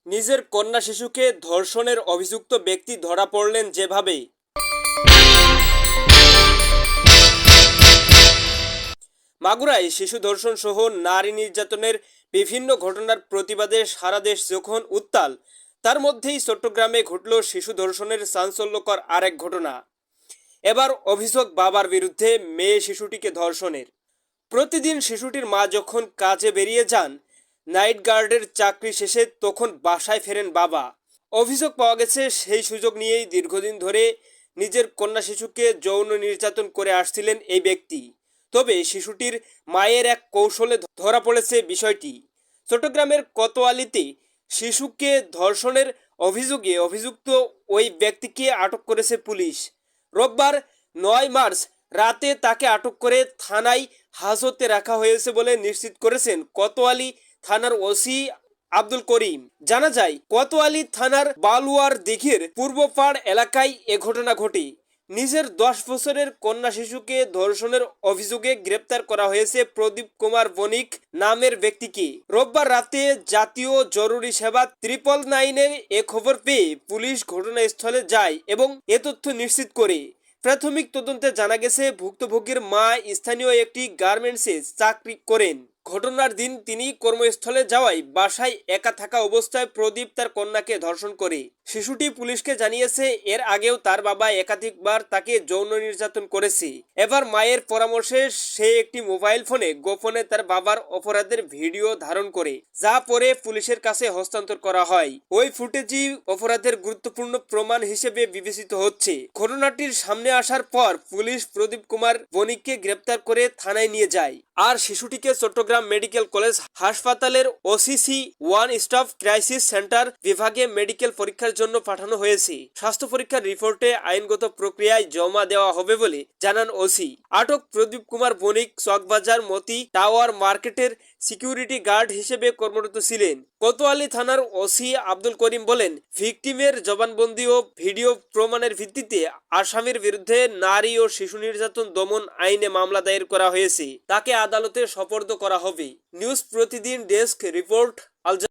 নিজের কন্যা শিশুকে ধর্ষণের অভিযুক্ত ব্যক্তি ধরা পড়লেন যেভাবে। মাগুরায় শিশু ধর্ষণ সহ নারী নির্যাতনের বিভিন্ন ঘটনার প্রতিবাদে সারা দেশ যখন উত্তাল, তার মধ্যেই চট্টগ্রামে ঘটল শিশু ধর্ষণের চাঞ্চল্যকর আরেক ঘটনা। এবার অভিযোগ বাবার বিরুদ্ধে মেয়ে শিশুটিকে ধর্ষণের। প্রতিদিন শিশুটির মা যখন কাজে বেরিয়ে যান, নাইট গার্ডের চাকরি শেষে তখন বাসায় ফেরেন বাবা। অভিযোগ পাওয়া গেছে সেই সুযোগ নিয়েই দীর্ঘদিন ধরে নিজের কন্যা শিশুকে যৌন নির্যাতন করে আসছিলেন এই ব্যক্তি। তবে শিশুটির মায়ের এক কৌশলে ধরা পড়েছে বিষয়টি। চট্টগ্রামের কোতোয়ালিতে শিশুকে ধর্ষণের অভিযোগে অভিযুক্ত ওই ব্যক্তিকে আটক করেছে পুলিশ। রোববার ৯ মার্চ রাতে তাকে আটক করে থানায় হাজতে রাখা হয়েছে বলে নিশ্চিত করেছেন কোতোয়ালি থানার ওসি আব্দুল করিম। জানা যায়, কোতোয়ালি থানার বালুয়ার দিঘির পূর্বপাড় এলাকায় এ ঘটনা ঘটে। নিজের ১০ বছরের কন্যা শিশুকে ধর্ষণের অভিযোগে গ্রেপ্তার করা হয়েছে প্রদীপ কুমার বণিক নামের ব্যক্তিকে। রোববার রাতে জাতীয় জরুরি সেবা 999-এ এ খবর পেয়ে পুলিশ ঘটনাস্থলে যায় এবং এ তথ্য নিশ্চিত করে। প্রাথমিক তদন্তে জানা গেছে, ভুক্তভোগীর মা স্থানীয় একটি গার্মেন্টসে চাকরি করেন। ঘটনার দিন তিনি কর্মস্থলে যাওয়ায় বাসায় একা থাকা অবস্থায় প্রদীপ তার কন্যাকে ধর্ষণ করে। শিশুটি পুলিশকে জানিয়েছে এর আগেও তার বাবা একাধিকবার তাকে যৌন নির্যাতন করেছে। এবার মায়ের পরামর্শে সে একটি মোবাইল ফোনে গোপনে তার বাবার অপরাধের ভিডিও ধারণ করে, যা পরে পুলিশের কাছে হস্তান্তর করা হয়। ওই ফুটেজই অপরাধের গুরুত্বপূর্ণ প্রমাণ হিসেবে বিবেচিত হচ্ছে। ঘটনাটির সামনে আসার পর পুলিশ প্রদীপ কুমার বণিককে গ্রেপ্তার করে থানায় নিয়ে যায়। আর শিশুটিকে চট্টগ্রাম মেডিকেল কলেজ হাসপাতালের OCC one stop crisis centre বিভাগে মেডিকেল পরীক্ষার জন্য পাঠানো হয়েছে। স্বাস্থ্য পরীক্ষার রিপোর্টে আইনগত প্রক্রিয়ায় জমা দেওয়া হবে বলে জানান ওসি। আটক প্রদীপ কুমার বণিক চকবাজার মতি টাওয়ার মার্কেটের সিকিউরিটি গার্ড হিসেবে কর্মরত ছিলেন। কোতোয়ালি থানার ওসি আব্দুল করিম বলেন, ভিকটিমের জবানবন্দি ও ভিডিও প্রমাণের ভিত্তিতে আসামির বিরুদ্ধে নারী ও শিশু নির্যাতন দমন আইনে মামলা দায়ের করা হয়েছে। তাকে আদালতে সোপর্দ করা হবে। নিউজ প্রতিদিন ডেস্ক রিপোর্ট। আল